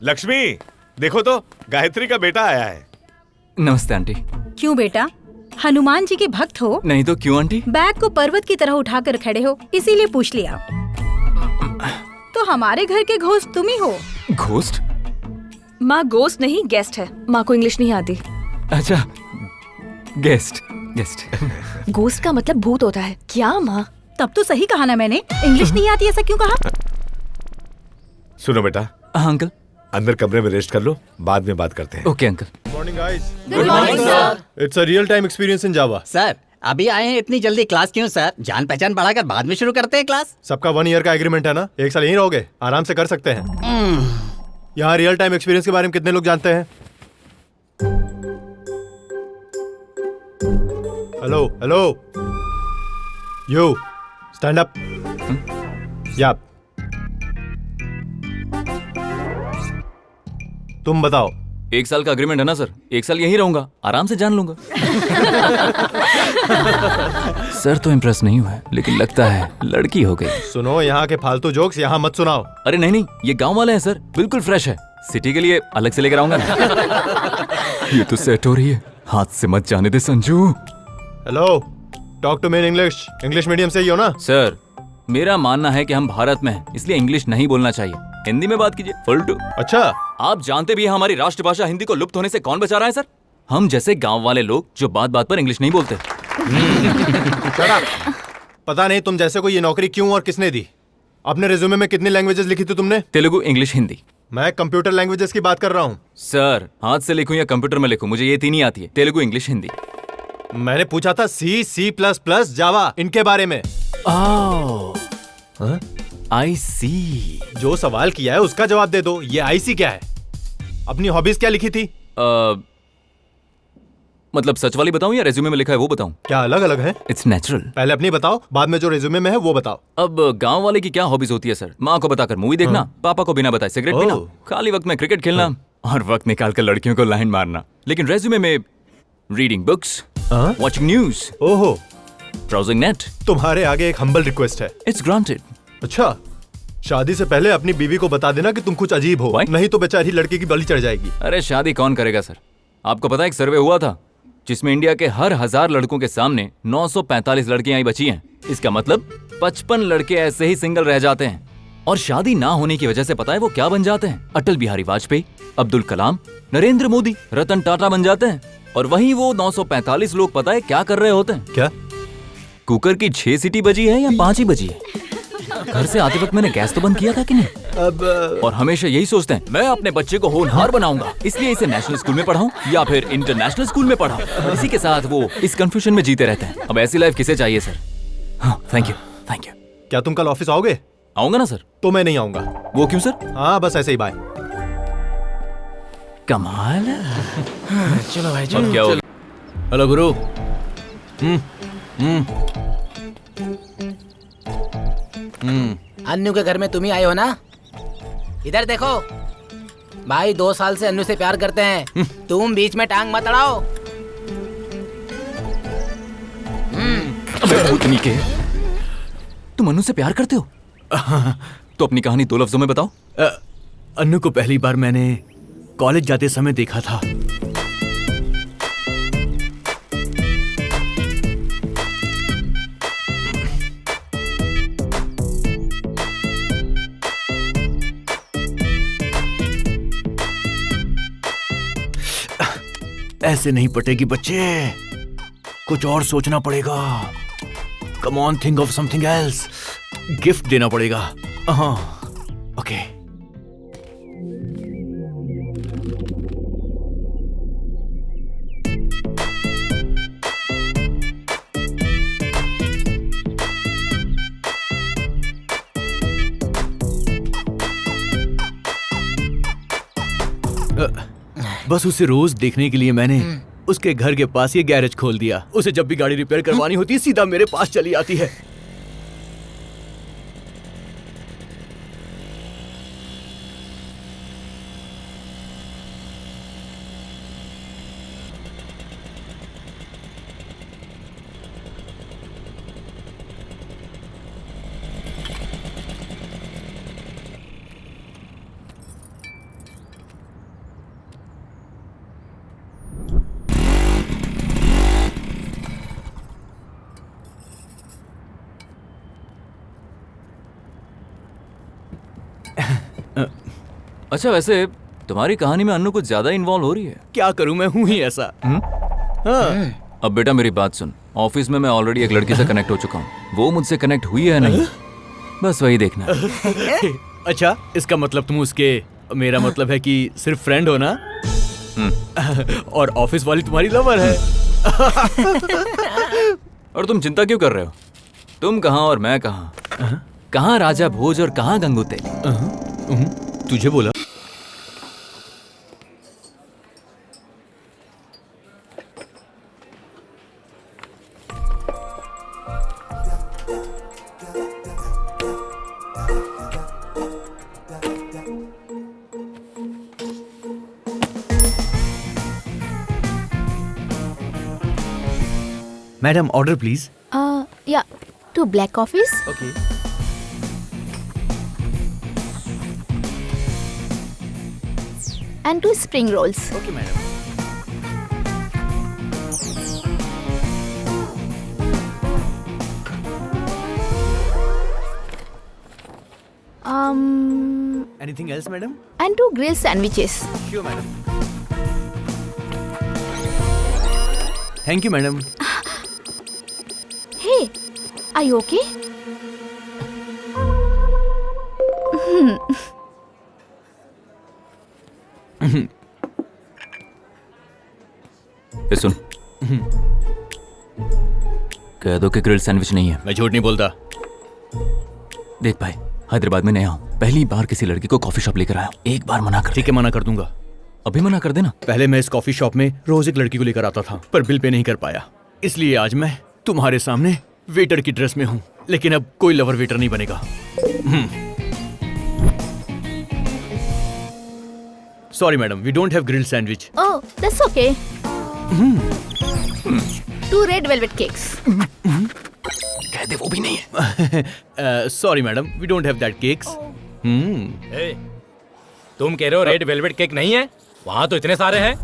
लक्ष्मी, देखो तो गायत्री का बेटा आया है। नमस्ते आंटी। क्यों बेटा, हनुमान जी के भक्त हो? नहीं तो क्यों आंटी? बैग को पर्वत की तरह उठाकर खड़े हो, इसीलिए पूछ लिया। तो हमारे घर के घोस्ट तुम ही हो। घोस्ट? माँ घोस्ट नहीं, गेस्ट है। माँ को इंग्लिश नहीं आती। अच्छा, गेस्ट। घोस्ट का मतलब भूत होता है क्या माँ? तब तो सही कहा ना मैंने। इंग्लिश नहीं आती ऐसा क्यों कहा? सुनो बेटा। हाँ अंकल। अंदर कमरे में रेस्ट कर लो, बाद में बात करते हैं। Okay uncle. Morning guys. Good morning sir. It's a real time experience in Java. Sir अभी आए हैं, इतनी जल्दी क्लास क्यों सर? जान पहचान बढ़ाकर बाद में शुरू करते हैं क्लास। सबका 1 ईयर का एग्रीमेंट है ना, 1 साल यहीं रहोगे, आराम से कर सकते हैं। यहाँ रियल टाइम एक्सपीरियंस के बारे में कितने लोग जानते हैं? Hello hello, you stand up. या तुम बताओ। 1 साल का अग्रीमेंट है ना सर, 1 साल यहीं रहूंगा, आराम से जान लूंगा। सर तो इम्प्रेस नहीं हुआ, लेकिन लगता है लड़की हो गई। सुनो, यहाँ के फालतू जोक्स यहाँ मत सुनाओ। अरे नहीं, ये गांव वाले हैं सर, बिल्कुल फ्रेश है। सिटी के लिए अलग से लेकर आऊंगा। ये तो सेट हो रही है, हाथ से मत जाने दे Sanju. Hello, talk to me in English. English medium से ही हो ना? सर मेरा मानना है कि हम भारत में हैं, इसलिए इंग्लिश नहीं बोलना चाहिए, हिंदी में बात कीजिए। फुलटू। अच्छा, आप जानते भी हैं हमारी राष्ट्रभाषा हिंदी को लुप्त होने से कौन बचा रहा है सर? हम जैसे गांव वाले लोग जो बात बात पर इंग्लिश नहीं बोलते। पता नहीं तुम जैसे को ये नौकरी क्यों और किसने दी। अपने रिज्यूमे में कितनी लैंग्वेजेस लिखी थी तुमने? तेलुगु, इंग्लिश, हिंदी। मैं कंप्यूटर लैंग्वेजेस की बात कर रहा हूँ। सर हाथ से लिखूं या कंप्यूटर में लिखूं, मुझे ये तीन ही आती है, तेलुगु, इंग्लिश, हिंदी। मैंने पूछा था C++, जावा, इनके बारे में। आई सी। जो सवाल किया है उसका जवाब दे दो। ये IC क्या है? अपनी हॉबीज क्या लिखी थी? मतलब सच वाली बताऊं या रेज्यूमे में लिखा है वो बताऊं? क्या अलग अलग है? It's natural. पहले अपनी बताओ, बाद में जो रेज्यूमे में है वो बताओ। अब गांव वाले की क्या हॉबीज होती है सर? माँ को बताकर मूवी देखना, पापा को बिना बताए सिगरेट पीना, खाली वक्त में क्रिकेट खेलना और वक्त निकालकर लड़कियों को लाइन मारना। लेकिन रेज्यूमे में रीडिंग बुक्स, वॉचिंग न्यूज, ओहो, ब्राउजिंग नेट। तुम्हारे आगे एक हम्बल रिक्वेस्ट है। It's granted. अच्छा, शादी से पहले अपनी बीवी को बता देना कि तुम कुछ अजीब हो। Why? नहीं तो बेचारी लड़की की बलि चढ़ जाएगी। अरे शादी कौन करेगा सर? आपको पता है एक सर्वे हुआ था जिसमें इंडिया के हर 1000 लड़कों के सामने 945 लड़कियां ही बची हैं। इसका मतलब 55 लड़के ऐसे ही सिंगल रह जाते हैं। और शादी ना होने की वजह से पता है वो क्या बन जाते हैं? अटल बिहारी वाजपेयी, अब्दुल कलाम, नरेंद्र मोदी, रतन टाटा बन जाते हैं। और वहीं वो 945 लोग पता है क्या कर रहे होते हैं? क्या? कुकर की 6 सीटी बजी है या 5 ही बजी है? घर से आते वक्त मैंने गैस तो बंद किया था कि नहीं? अब और हमेशा यही सोचते हैं मैं अपने बच्चे को होनहार बनाऊंगा, इसलिए इसे नेशनल स्कूल में पढ़ाऊं या फिर इंटरनेशनल स्कूल में पढ़ाऊं। इसी के साथ वो इस कंफ्यूजन में जीते रहते हैं। अब ऐसी लाइफ किसे चाहिए सर? हाँ, थैंक यू। क्या तुम कल ऑफिस आओगे? आऊंगा ना सर। तो मैं नहीं आऊंगा। वो क्यों सर? हाँ, बस ऐसे ही, बाय। कमाल। चलो भाई, अब क्या होगा? हेलो गुरु। अन्नू के घर में तुम ही आए हो ना? इधर देखो भाई, 2 साल से अन्नू से प्यार करते हैं, तुम बीच में टांग मत अड़ाओ। अबे भूतनी के, तुम अन्नू से प्यार करते हो? तो अपनी कहानी 2 लफ्जों में बताओ। अन्नू को पहली बार मैंने कॉलेज जाते समय देखा था। ऐसे नहीं पटेगी बच्चे, कुछ और सोचना पड़ेगा। Come on, think of something else. Gift देना पड़ेगा। हाँ, ओके। बस उसे रोज देखने के लिए मैंने उसके घर के पास ये गैरेज खोल दिया। उसे जब भी गाड़ी रिपेयर करवानी होती है सीधा मेरे पास चली आती है। अच्छा वैसे तुम्हारी कहानी में अन्नू कुछ ज्यादा इन्वॉल्व हो रही है। क्या करूं, मैं हूं ही ऐसा। हाँ। अब बेटा मेरी बात सुन, ऑफिस में मैं ऑलरेडी एक लड़की से कनेक्ट हो चुका हूँ, वो मुझसे कनेक्ट हुई है नहीं, बस वही देखना। अच्छा, इसका मतलब तुम उसके, मेरा मतलब है कि सिर्फ फ्रेंड हो ना? और ऑफिस वाली तुम्हारी लवर है। और तुम चिंता क्यों कर रहे हो? तुम कहाँ और मैं कहाँ, कहाँ राजा भोज और कहाँ गंगू तेली। तुझे बोला। Madam order please. या 2 black coffees okay. and 2 spring rolls. Okay madam. Anything else madam? And 2 grilled sandwiches. Sure madam. Thank you madam. Hey, are you okay? ये सुन, कह दो कि ग्रिल्ड सैंडविच नहीं है। मैं झूठ नहीं बोलता। देख भाई, हैदराबाद में नया हूँ, पहली बार किसी लड़की को कॉफी शॉप लेकर आया हूँ, एक बार मना कर। ठीक है, मना कर दूंगा। अभी मना कर देना। पहले मैं इस कॉफी शॉप में रोज एक लड़की को लेकर आता था, पर बिल पे नहीं कर पाया, इसलिए आज मैं तुम्हारे सामने वेटर की ड्रेस में हूँ, लेकिन अब कोई लवर वेटर नहीं बनेगा। Sorry madam, we don't have grilled sandwich. Oh, that's okay. 2 red velvet cakes. कह दे वो भी नहीं है। Sorry madam, we don't have that cakes. तुम कह रहे हो रेड वेलवेट केक नहीं है? वहाँ तो इतने सारे हैं।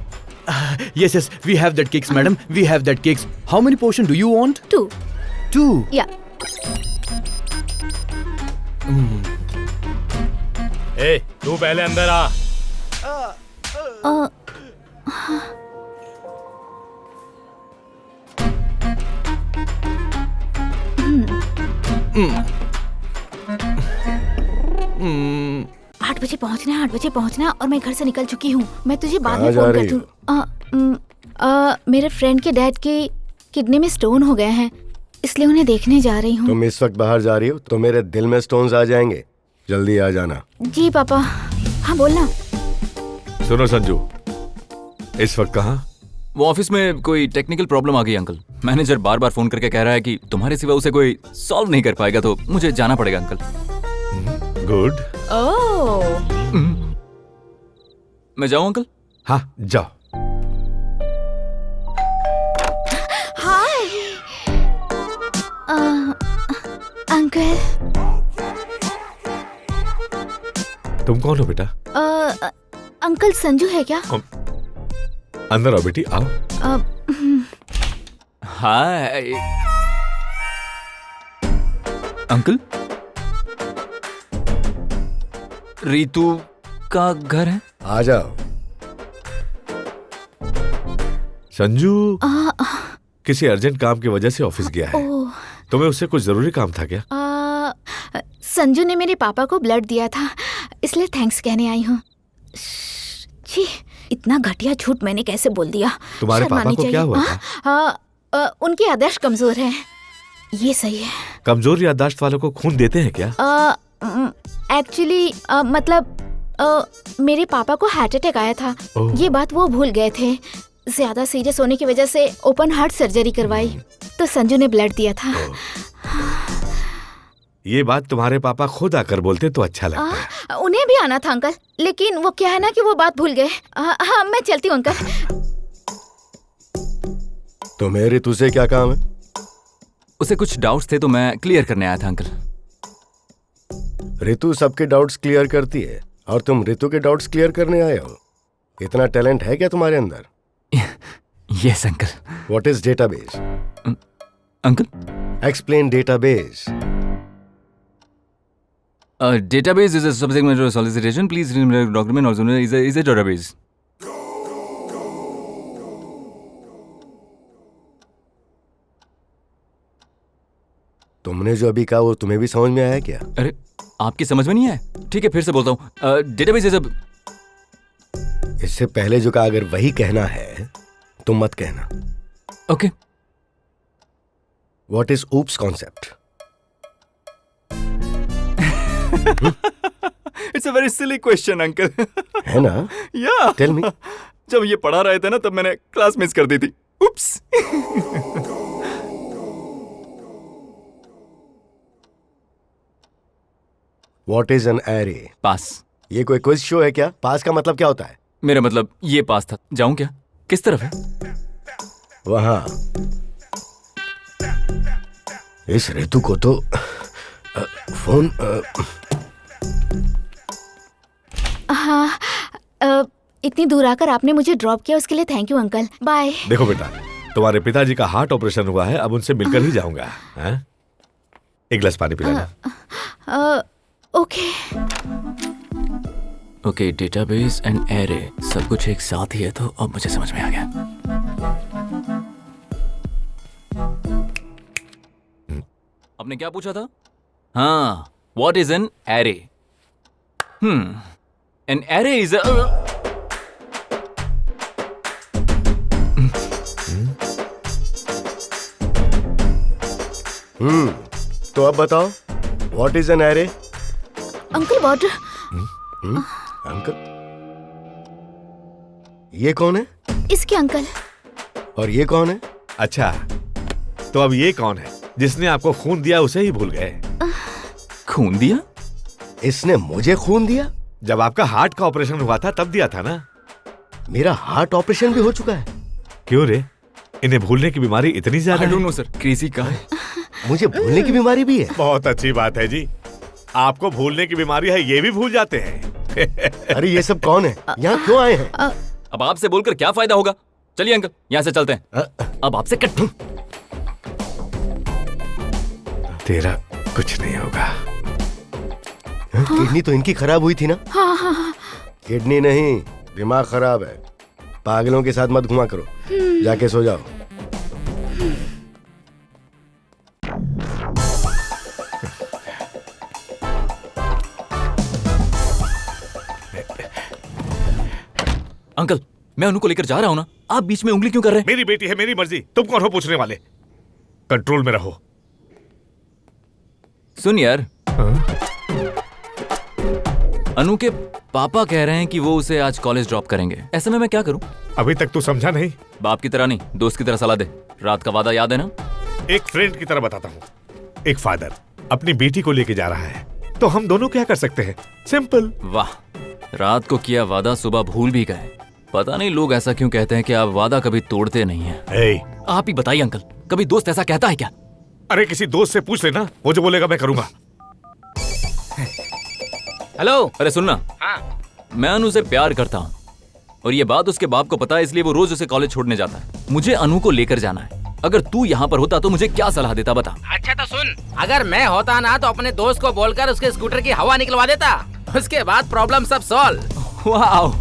Yes, yes, we have that cakes, madam. We have that cakes. How many portion do you want? 2. 2. Yeah. ए, तू पहले अंदर आ। आठ बजे पहुंचना है, 8 बजे पहुंचना, और मैं घर से निकल चुकी हूँ। मैं तुझे बाद में फोन कर दूँ। मेरे फ्रेंड के डैड के किडनी में स्टोन हो गए हैं, इसलिए उन्हें देखने जा रही हूँ। तुम इस वक्त बाहर जा रही हो तो मेरे दिल में स्टोन्स आ जाएंगे, जल्दी आ जाना। जी पापा। हाँ बोलना। सुनो संजू, इस वक्त कहाँ? वो ऑफिस में कोई टेक्निकल प्रॉब्लम आ गई अंकल। मैनेजर बार बार फोन करके कह रहा है कि तुम्हारे सिवा उसे कोई सॉल्व नहीं कर पाएगा, तो मुझे जाना पड़ेगा अंकल। गुड। ओह। मैं जाऊँ अंकल? हाँ जाओ। Hi uncle. तुम कौन हो बेटा? अंकल संजू है क्या? अंदर आओ बेटी, आओ। हाय अंकल, रीतू का घर है? आ जाओ। संजू किसी अर्जेंट काम की वजह से ऑफिस गया है। तुम्हें उससे कुछ जरूरी काम था क्या? संजू ने मेरे पापा को ब्लड दिया था, इसलिए थैंक्स कहने आई हूँ। जी, इतना घटिया झूठ मैंने कैसे बोल दिया। तुम्हारे पापा को क्या हुआ था? उनकी याददाश्त कमजोर है। ये सही है। कमजोर याददाश्त वालों को खून देते हैं क्या? एक्चुअली मतलब मेरे पापा को हार्ट अटैक आया था, ये बात वो भूल गए थे। ज्यादा सीरियस होने की वजह से ओपन हार्ट सर्जरी करवाई, तो संजू ने ब्लड दिया था। ये बात तुम्हारे पापा खुद आकर बोलते तो अच्छा लगता है। उन्हें भी आना था अंकल, लेकिन वो क्या है ना कि वो बात भूल गए। हाँ मैं चलती हूँ अंकल। तुम्हें ऋतु से क्या काम है? उसे कुछ डाउट्स थे तो मैं क्लियर करने आया था अंकल। ऋतु सबके डाउट्स क्लियर करती है और तुम ऋतु के डाउट्स क्लियर करने आए हो? इतना टैलेंट है क्या तुम्हारे अंदर? Yes uncle. What is database? Uncle explain database. Database is a subject matter solicitation please document also is a database. तुमने जो अभी कहा वो तुम्हें भी समझ में आया क्या? अरे आपकी समझ में नहीं है? ठीक है फिर से बोलता हूँ. Database is a. इससे पहले जो कहा अगर वही कहना है तो मत कहना. Okay. What is oops concept? It's a very silly question uncle. है ना? या टेल मी. जब ये पढ़ा रहे थे ना तब मैंने क्लास मिस कर दी थी. Oops. What is an array? Pass. ये कोई क्विज शो है क्या? पास का मतलब क्या होता है? मेरा मतलब ये पास था. जाऊं क्या? किस तरफ है? वहां. इस ऋतु को तो फोन. हाँ, इतनी दूर आकर आपने मुझे ड्रॉप किया उसके लिए थैंक यू अंकल. बाय. देखो बेटा, तुम्हारे पिताजी का हार्ट ऑपरेशन हुआ है, अब उनसे मिलकर ही जाऊंगा. हाँ? एक गिलास पानी पिलाना. Okay. Okay, database and array सब कुछ एक साथ ही है तो अब मुझे समझ में आ गया. आपने क्या पूछा था? हाँ, what is an array? An array is a. तो अब बताओ what is an array? Uncle water. Uncle? ये कौन है? इसके अंकल. और ये कौन है? अच्छा, तो अब ये कौन है? जिसने आपको खून दिया उसे ही भूल गए. खून दिया? इसने मुझे खून दिया? जब आपका हार्ट का ऑपरेशन हुआ था तब दिया था ना. मेरा हार्ट ऑपरेशन भी हो चुका है. क्यों रे? इन्हें भूलने की बीमारी इतनी ज्यादा है? नो सर, क्रेजी का है. मुझे भूलने की बीमारी भी है? बहुत अच्छी बात है जी. आपको भूलने की बीमारी है ये भी भूल जाते हैं. अरे ये सब कौन है? यहाँ क्यों आए हैं? अब आपसे बोलकर क्या फायदा होगा? चलिए अंकल, यहाँ से चलते हैं. अब आपसे कट. तेरा कुछ नहीं होगा. किडनी तो इनकी खराब हुई थी ना? हाँ. किडनी नहीं, दिमाग खराब है. पागलों के साथ मत घुमा करो. जाके सो जाओ. अंकल, मैं उनको लेकर जा रहा हूँ ना, आप बीच में उंगली क्यों कर रहे हैं? मेरी बेटी है, मेरी मर्जी. तुम कौन हो पूछने वाले? कंट्रोल में रहो. सुन यार, अनु के पापा कह रहे हैं कि वो उसे आज कॉलेज ड्रॉप करेंगे. ऐसे में मैं क्या करूं? अभी तक तू समझा नहीं. बाप की तरह नहीं, दोस्त की तरह सलाह दे. रात का वादा याद है ना? एक फ्रेंड की तरह बताता हूँ. एक फादर अपनी बेटी को लेके जा रहा है तो हम दोनों क्या कर सकते हैं? सिंपल. वाह, रात को किया वादा सुबह भूल भी गए. पता नहीं लोग ऐसा क्यों कहते हैं कि आप वादा कभी तोड़ते नहीं हैं. आप ही बताइए अंकल, कभी दोस्त ऐसा कहता है क्या? अरे किसी दोस्त से पूछ लेना, वो जो बोलेगा मैं करूंगा. हेलो. अरे सुनना. हाँ. मैं अनु से प्यार करता हूँ और ये बात उसके बाप को पता है, इसलिए वो रोज उसे कॉलेज छोड़ने जाता है. मुझे अनु को लेकर जाना है. अगर तू यहाँ पर होता तो मुझे क्या सलाह देता बता. अच्छा तो सुन, अगर मैं होता ना तो अपने दोस्त को बोलकर उसके स्कूटर की हवा निकलवा देता. उसके बाद प्रॉब्लम सब सॉल्व. वाह.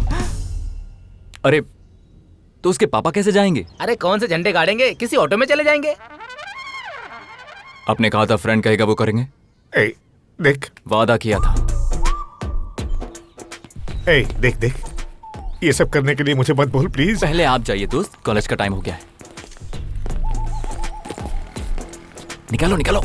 अरे तो उसके पापा कैसे जाएंगे? अरे कौन से झंडे गाड़ेंगे, किसी ऑटो में चले जाएंगे. आपने कहा था फ्रेंड कहेगा वो करेंगे. देख, वादा किया था. देख, ये सब करने के लिए मुझे मत बोल प्लीज. पहले आप जाइए दोस्त, कॉलेज का टाइम हो गया है. निकालो निकालो.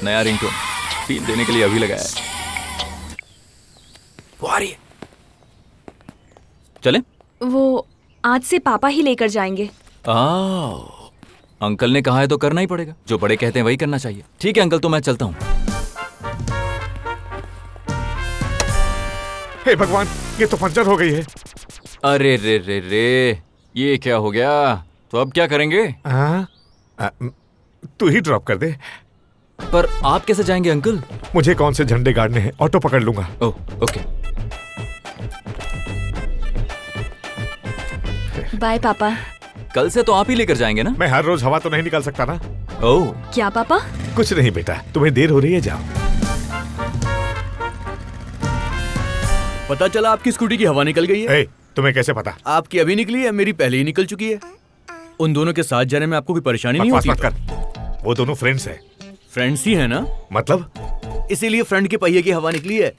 नया रिंगटोन फील देने के लिए अभी लगाया है. वो आ रही है. चले? वो आज से पापा ही लेकर जाएंगे. अंकल ने कहा है तो करना ही पड़ेगा. जो बड़े कहते हैं वही करना चाहिए. ठीक है अंकल, तो मैं चलता हूँ. हे भगवान, ये तो पंचर हो गई है. अरे रे रे रे, ये क्या हो गया? तो अब क्या करेंगे? तू ही ड्रॉप कर दे. पर आप कैसे जाएंगे अंकल? मुझे कौन से झंडे गाड़ने हैं, ऑटो पकड़ लूंगा. Oh okay. बाय पापा। कल से तो आप ही लेकर जाएंगे ना? मैं हर रोज हवा तो नहीं निकाल सकता ना। ओह, क्या पापा? कुछ नहीं बेटा, तुम्हें देर हो रही है, जाओ। पता चला आपकी स्कूटी की हवा निकल गई है। ए, तुम्हें कैसे पता? आपकी अभी निकली है, मेरी पहले ही निकल चुकी है। उन दोनों के साथ जाने में आपको कोई परेशानी नहीं बकवास होती? मत कर, वो दोनों फ्रेंड्स हैं। फ्रेंड्स ही है ना? मतलब इसीलिए फ्रंट के पहिए की हवा निकली है।